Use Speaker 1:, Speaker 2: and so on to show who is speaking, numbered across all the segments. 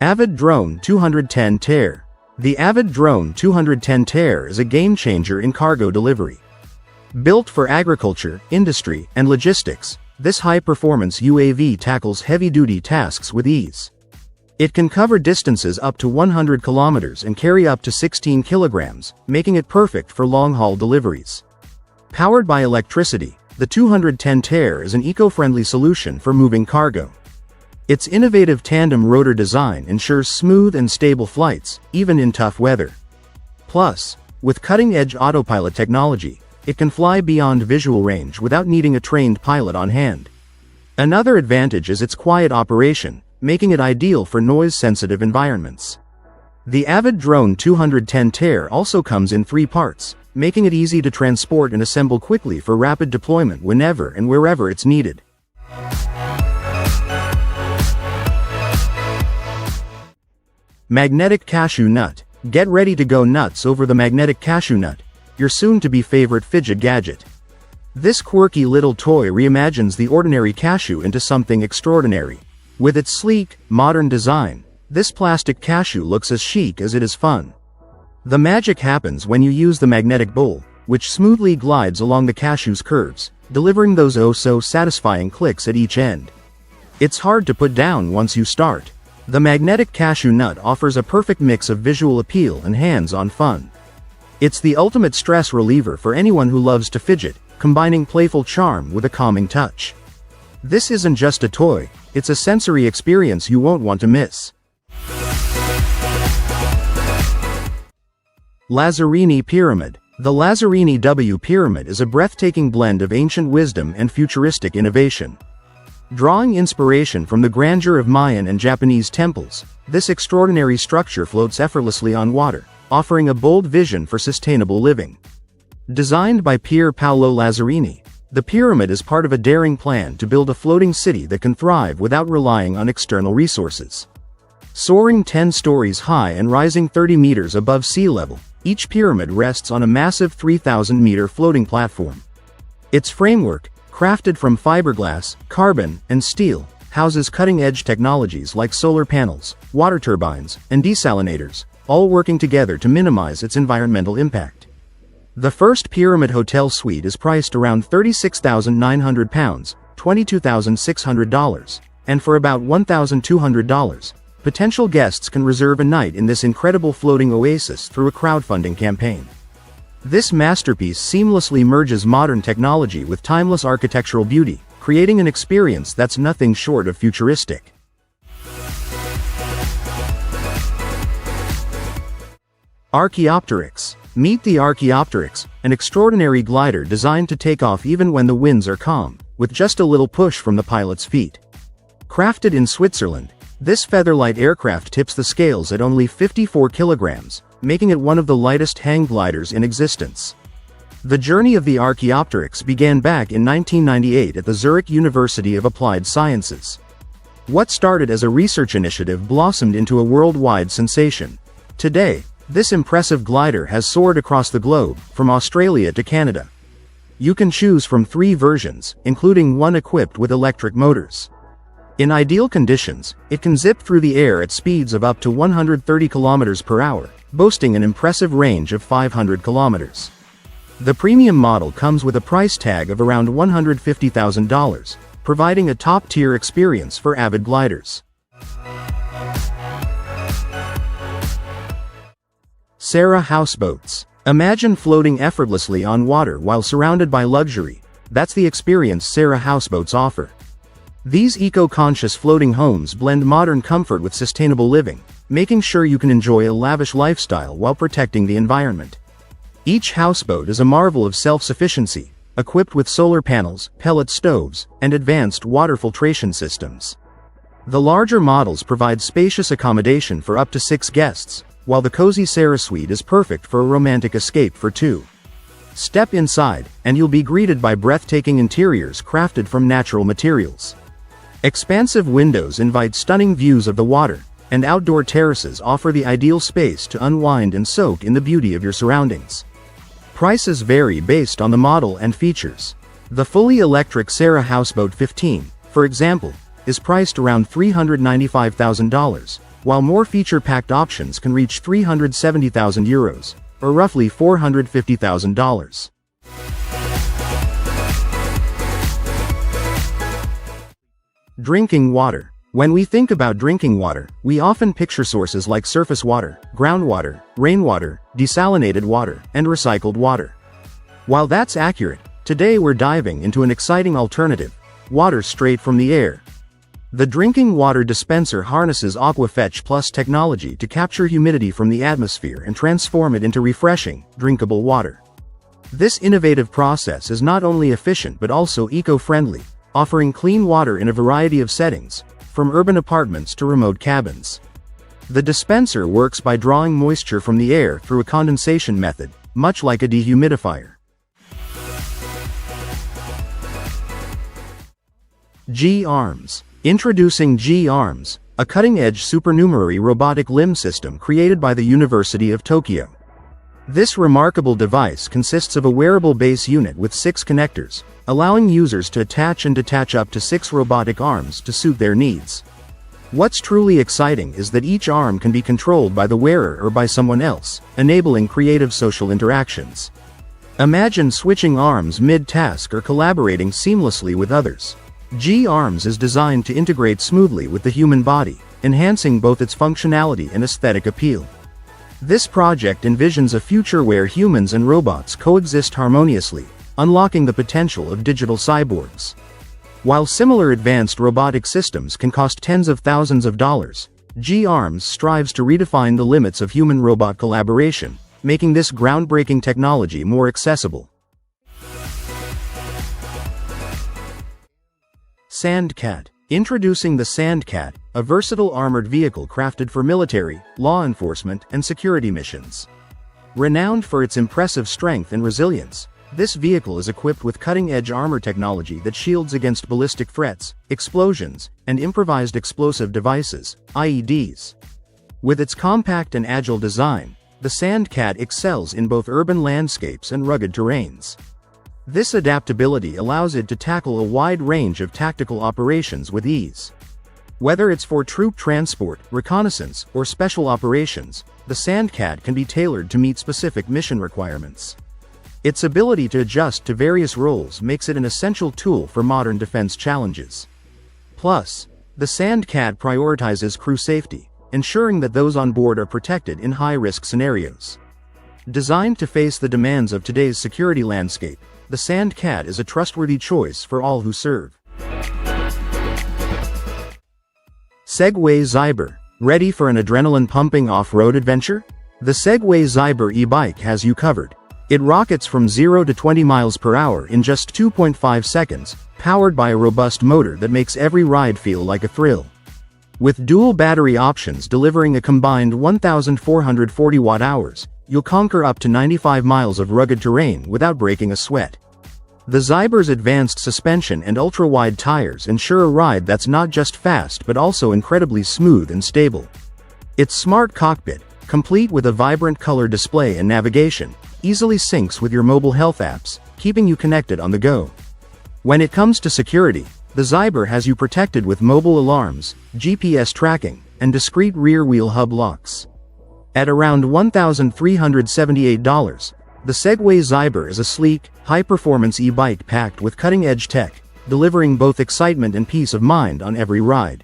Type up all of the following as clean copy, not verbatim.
Speaker 1: Avid Drone 210 TER. The Avid Drone 210 TER is a game-changer in cargo delivery. Built for agriculture, industry, and logistics, this high-performance UAV tackles heavy-duty tasks with ease. It can cover distances up to 100 kilometers and carry up to 16 kilograms, making it perfect for long-haul deliveries. Powered by electricity, the 210 TER is an eco-friendly solution for moving cargo. Its innovative tandem rotor design ensures smooth and stable flights, even in tough weather. Plus, with cutting-edge autopilot technology, it can fly beyond visual range without needing a trained pilot on hand. Another advantage is its quiet operation, making it ideal for noise-sensitive environments. The Avid Drone 210 TER also comes in 3 parts, making it easy to transport and assemble quickly for rapid deployment whenever and wherever it's needed. Magnetic Cashew Nut. Get ready to go nuts over the Magnetic Cashew Nut, your soon-to-be favorite fidget gadget. This quirky little toy reimagines the ordinary cashew into something extraordinary. With its sleek, modern design, this plastic cashew looks as chic as it is fun. The magic happens when you use the magnetic bowl, which smoothly glides along the cashew's curves, delivering those oh-so-satisfying clicks at each end. It's hard to put down once you start. The Magnetic Cashew Nut offers a perfect mix of visual appeal and hands-on fun. It's the ultimate stress reliever for anyone who loves to fidget, combining playful charm with a calming touch. This isn't just a toy, it's a sensory experience you won't want to miss. Lazarini Pyramid. The Lazarini W Pyramid is a breathtaking blend of ancient wisdom and futuristic innovation. Drawing inspiration from the grandeur of Mayan and Japanese temples, this extraordinary structure floats effortlessly on water, offering a bold vision for sustainable living. Designed by Pier Paolo Lazarini, the pyramid is part of a daring plan to build a floating city that can thrive without relying on external resources. Soaring 10 stories high and rising 30 meters above sea level, each pyramid rests on a massive 3,000-meter floating platform. Its framework, crafted from fiberglass, carbon, and steel, houses cutting-edge technologies like solar panels, water turbines, and desalinators, all working together to minimize its environmental impact. The first pyramid hotel suite is priced around £36,900, $22,600, and for about $1,200, potential guests can reserve a night in this incredible floating oasis through a crowdfunding campaign. This masterpiece seamlessly merges modern technology with timeless architectural beauty, creating an experience that's nothing short of futuristic. Archaeopteryx. Meet the Archaeopteryx, an extraordinary glider designed to take off even when the winds are calm, with just a little push from the pilot's feet. Crafted in Switzerland, this featherlight aircraft tips the scales at only 54 kilograms, making it one of the lightest hang gliders in existence. The journey of the Archaeopteryx began back in 1998 at the Zurich University of Applied Sciences. What started as a research initiative blossomed into a worldwide sensation. Today, this impressive glider has soared across the globe, from Australia to Canada. You can choose from 3 versions, including one equipped with electric motors. In ideal conditions, it can zip through the air at speeds of up to 130 kilometers per hour, boasting an impressive range of 500 kilometers. The premium model comes with a price tag of around $150,000, providing a top-tier experience for avid gliders. Sera Houseboats. Imagine floating effortlessly on water while surrounded by luxury. That's the experience Sera Houseboats offer. These eco-conscious floating homes blend modern comfort with sustainable living, making sure you can enjoy a lavish lifestyle while protecting the environment. Each houseboat is a marvel of self-sufficiency, equipped with solar panels, pellet stoves, and advanced water filtration systems. The larger models provide spacious accommodation for up to 6 guests, while the cozy Sera suite is perfect for a romantic escape for 2. Step inside, and you'll be greeted by breathtaking interiors crafted from natural materials. Expansive windows invite stunning views of the water, and outdoor terraces offer the ideal space to unwind and soak in the beauty of your surroundings. Prices vary based on the model and features. The fully electric Sera Houseboat 15, for example, is priced around $395,000, while more feature-packed options can reach €370,000, or roughly $450,000. Drinking water. When we think about drinking water, we often picture sources like surface water, groundwater, rainwater, desalinated water, and recycled water. While that's accurate, today we're diving into an exciting alternative: water straight from the air. The Drinking Water Dispenser harnesses AquaFetch Plus technology to capture humidity from the atmosphere and transform it into refreshing, drinkable water. This innovative process is not only efficient but also eco-friendly, offering clean water in a variety of settings, from urban apartments to remote cabins. The dispenser works by drawing moisture from the air through a condensation method, much like a dehumidifier. JiArms. Introducing JiArms, a cutting-edge supernumerary robotic limb system created by the University of Tokyo. This remarkable device consists of a wearable base unit with 6 connectors, allowing users to attach and detach up to 6 robotic arms to suit their needs. What's truly exciting is that each arm can be controlled by the wearer or by someone else, enabling creative social interactions. Imagine switching arms mid-task or collaborating seamlessly with others. JiArms is designed to integrate smoothly with the human body, enhancing both its functionality and aesthetic appeal. This project envisions a future where humans and robots coexist harmoniously, unlocking the potential of digital cyborgs. While similar advanced robotic systems can cost tens of thousands of dollars, JiArms strives to redefine the limits of human-robot collaboration, making this groundbreaking technology more accessible. SandCat. Introducing the SandCat, a versatile armored vehicle crafted for military, law enforcement, and security missions. Renowned for its impressive strength and resilience, this vehicle is equipped with cutting-edge armor technology that shields against ballistic threats, explosions, and improvised explosive devices, IEDs. With its compact and agile design, the SandCat excels in both urban landscapes and rugged terrains. This adaptability allows it to tackle a wide range of tactical operations with ease. Whether it's for troop transport, reconnaissance, or special operations, the SandCat can be tailored to meet specific mission requirements. Its ability to adjust to various roles makes it an essential tool for modern defense challenges. Plus, the SandCat prioritizes crew safety, ensuring that those on board are protected in high-risk scenarios. Designed to face the demands of today's security landscape, the SandCat is a trustworthy choice for all who serve. Segway Zyber. Ready for an adrenaline-pumping off-road adventure? The Segway Zyber e-bike has you covered. It rockets from 0 to 20 miles per hour in just 2.5 seconds, powered by a robust motor that makes every ride feel like a thrill. With dual battery options delivering a combined 1,440 watt-hours, you'll conquer up to 95 miles of rugged terrain without breaking a sweat. The Zyber's advanced suspension and ultra-wide tires ensure a ride that's not just fast but also incredibly smooth and stable. Its smart cockpit, complete with a vibrant color display and navigation, easily syncs with your mobile health apps, keeping you connected on the go. When it comes to security, the Zyber has you protected with mobile alarms, GPS tracking, and discrete rear-wheel hub locks. At around $1,378, the Segway Zyber is a sleek, high-performance e-bike packed with cutting-edge tech, delivering both excitement and peace of mind on every ride.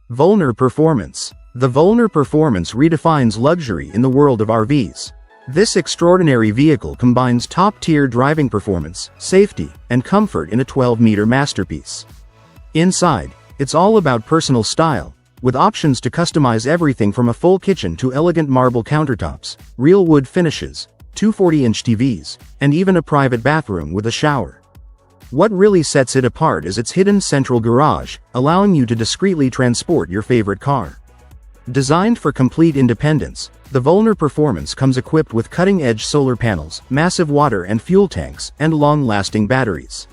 Speaker 1: Vulner Performance. The Vulner Performance redefines luxury in the world of RVs. This extraordinary vehicle combines top-tier driving performance, safety, and comfort in a 12-meter masterpiece. Inside, it's all about personal style, with options to customize everything from a full kitchen to elegant marble countertops, real wood finishes, 240-inch TVs, and even a private bathroom with a shower. What really sets it apart is its hidden central garage, allowing you to discreetly transport your favorite car. Designed for complete independence, the Vulner Performance comes equipped with cutting-edge solar panels, massive water and fuel tanks, and long-lasting batteries.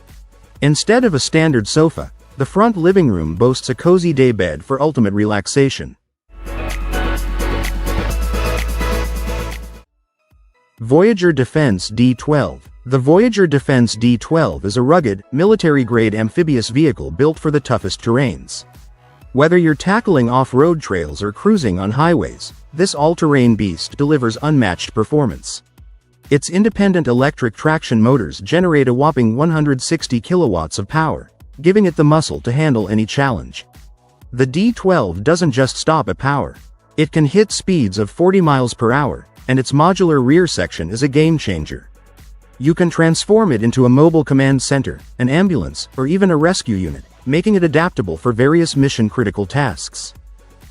Speaker 1: Instead of a standard sofa, the front living room boasts a cozy daybed for ultimate relaxation. Voyager Defense D12. The Voyager Defense D12 is a rugged, military-grade amphibious vehicle built for the toughest terrains. Whether you're tackling off-road trails or cruising on highways, this all-terrain beast delivers unmatched performance. Its independent electric traction motors generate a whopping 160 kilowatts of power, giving it the muscle to handle any challenge. The D12 doesn't just stop at power. It can hit speeds of 40 miles per hour, and its modular rear section is a game-changer. You can transform it into a mobile command center, an ambulance, or even a rescue unit, making it adaptable for various mission-critical tasks.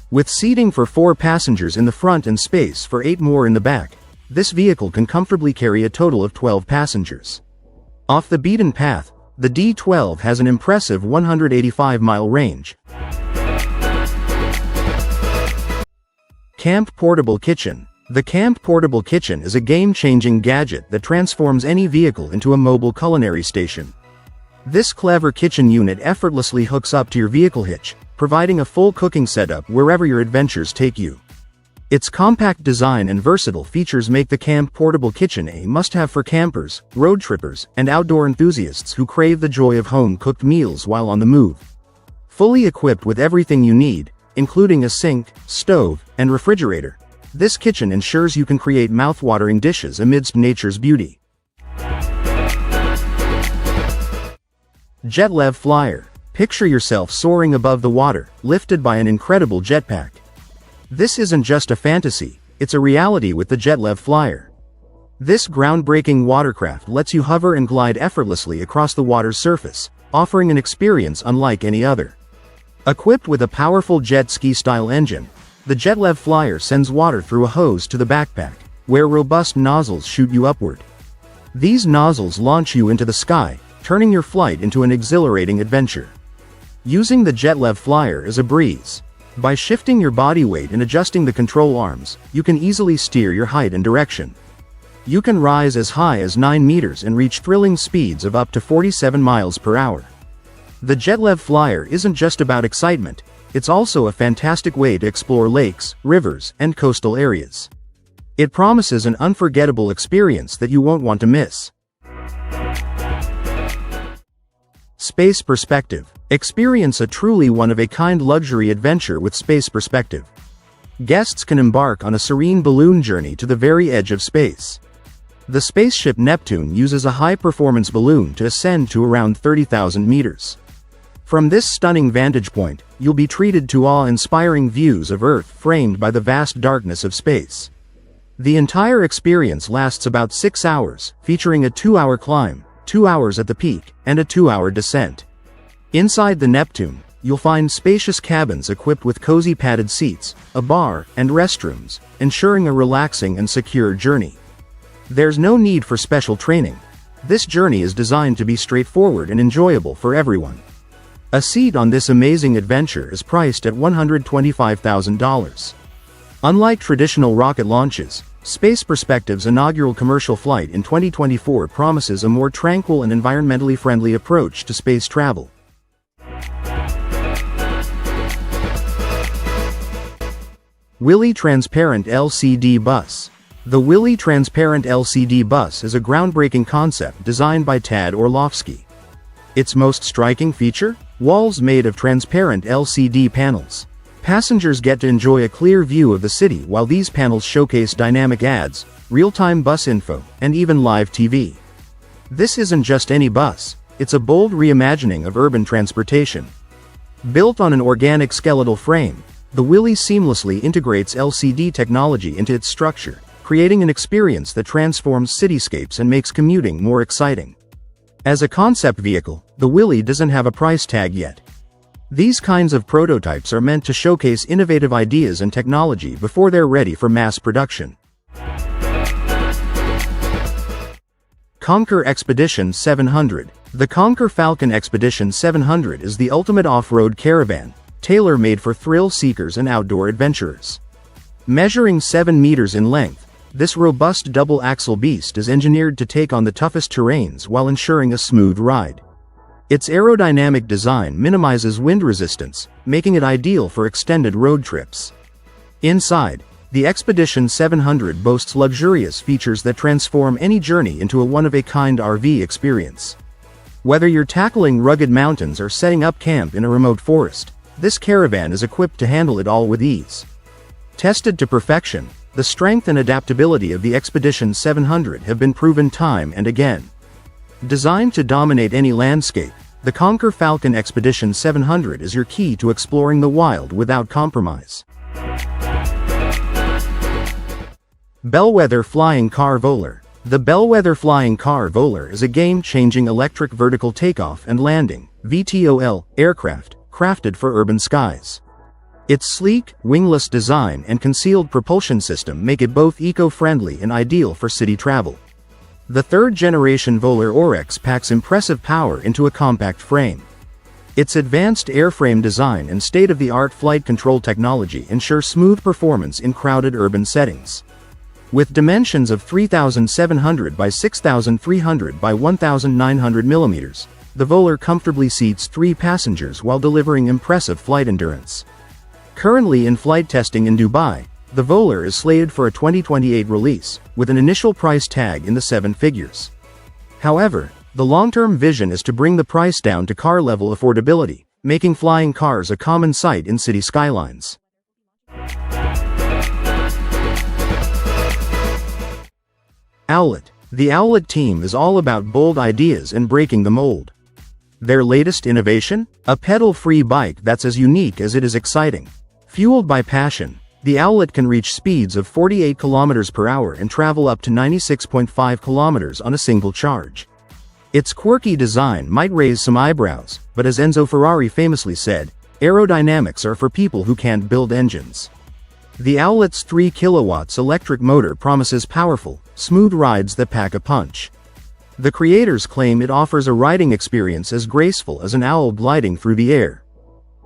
Speaker 1: With seating for 4 passengers in the front and space for 8 more in the back, this vehicle can comfortably carry a total of 12 passengers. Off the beaten path, the D12 has an impressive 185-mile range. Camp Portable Kitchen. The Camp Portable Kitchen is a game-changing gadget that transforms any vehicle into a mobile culinary station. This clever kitchen unit effortlessly hooks up to your vehicle hitch, providing a full cooking setup wherever your adventures take you. Its compact design and versatile features make the Camp Portable Kitchen a must-have for campers, road trippers, and outdoor enthusiasts who crave the joy of home-cooked meals while on the move. Fully equipped with everything you need, including a sink, stove, and refrigerator, this kitchen ensures you can create mouth-watering dishes amidst nature's beauty. Jetlev Flyer. Picture yourself soaring above the water, lifted by an incredible jetpack. This isn't just a fantasy, it's a reality with the Jetlev Flyer. This groundbreaking watercraft lets you hover and glide effortlessly across the water's surface, offering an experience unlike any other. Equipped with a powerful jet ski-style engine, the Jetlev Flyer sends water through a hose to the backpack, where robust nozzles shoot you upward. These nozzles launch you into the sky, turning your flight into an exhilarating adventure. Using the Jetlev Flyer is a breeze. By shifting your body weight and adjusting the control arms, you can easily steer your height and direction. You can rise as high as 9 meters and reach thrilling speeds of up to 47 miles per hour. The Jetlev Flyer isn't just about excitement, it's also a fantastic way to explore lakes, rivers, and coastal areas. It promises an unforgettable experience that you won't want to miss. Space Perspective. Experience a truly one-of-a-kind luxury adventure with Space Perspective. Guests can embark on a serene balloon journey to the very edge of space. The spaceship Neptune uses a high-performance balloon to ascend to around 30,000 meters. From this stunning vantage point, you'll be treated to awe-inspiring views of Earth framed by the vast darkness of space. The entire experience lasts about 6 hours, featuring a 2-hour climb, 2 hours at the peak, and a 2-hour descent. Inside the Neptune, you'll find spacious cabins equipped with cozy padded seats, a bar, and restrooms, ensuring a relaxing and secure journey. There's no need for special training. This journey is designed to be straightforward and enjoyable for everyone. A seat on this amazing adventure is priced at $125,000. Unlike traditional rocket launches, Space Perspective's inaugural commercial flight in 2024 promises a more tranquil and environmentally friendly approach to space travel. Willie Transparent LCD Bus. The Willie Transparent LCD Bus is a groundbreaking concept designed by Tad Orlovsky. Its most striking feature? Walls made of transparent LCD panels. Passengers get to enjoy a clear view of the city while these panels showcase dynamic ads, real-time bus info, and even live TV. This isn't just any bus, it's a bold reimagining of urban transportation. Built on an organic skeletal frame, the Willie seamlessly integrates LCD technology into its structure, creating an experience that transforms cityscapes and makes commuting more exciting. As a concept vehicle, the Willie doesn't have a price tag yet. These kinds of prototypes are meant to showcase innovative ideas and technology before they're ready for mass production. Conquer Expedition 700. The Conquer Falcon Expedition 700 is the ultimate off-road caravan, tailor-made for thrill seekers and outdoor adventurers. Measuring 7 meters in length, this robust double-axle beast is engineered to take on the toughest terrains while ensuring a smooth ride. Its aerodynamic design minimizes wind resistance, making it ideal for extended road trips. Inside, The Expedition 700 boasts luxurious features that transform any journey into a one-of-a-kind RV experience. Whether you're tackling rugged mountains or setting up camp in a remote forest, this caravan is equipped to handle it all with ease. Tested to perfection, the strength and adaptability of the Expedition 700 have been proven time and again. Designed to dominate any landscape, the Conquer Falcon Expedition 700 is your key to exploring the wild without compromise. Bellweather Flying Car VOER. The Bellweather Flying Car VOER is a game-changing electric vertical takeoff and landing (VTOL) aircraft, crafted for urban skies. Its sleek, wingless design and concealed propulsion system make it both eco-friendly and ideal for city travel. The third-generation VOER Oryx packs impressive power into a compact frame. Its advanced airframe design and state-of-the-art flight control technology ensure smooth performance in crowded urban settings. With dimensions of 3,700 by 6,300 by 1,900 millimeters, the VOER comfortably seats 3 passengers while delivering impressive flight endurance. Currently in flight testing in Dubai, the VOER is slated for a 2028 release, with an initial price tag in the 7 figures. However, the long-term vision is to bring the price down to car-level affordability, making flying cars a common sight in city skylines. Owlet. The Owlet team is all about bold ideas and breaking the mold. Their latest innovation? A pedal-free bike that's as unique as it is exciting. Fueled by passion, the Owlet can reach speeds of 48 km per hour and travel up to 96.5 km on a single charge. Its quirky design might raise some eyebrows, but as Enzo Ferrari famously said, aerodynamics are for people who can't build engines. The Owlet's 3 kilowatts electric motor promises powerful, smooth rides that pack a punch. The creators claim it offers a riding experience as graceful as an owl gliding through the air.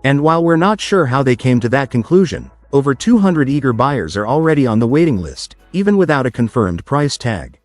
Speaker 1: And while we're not sure how they came to that conclusion, over 200 eager buyers are already on the waiting list, even without a confirmed price tag.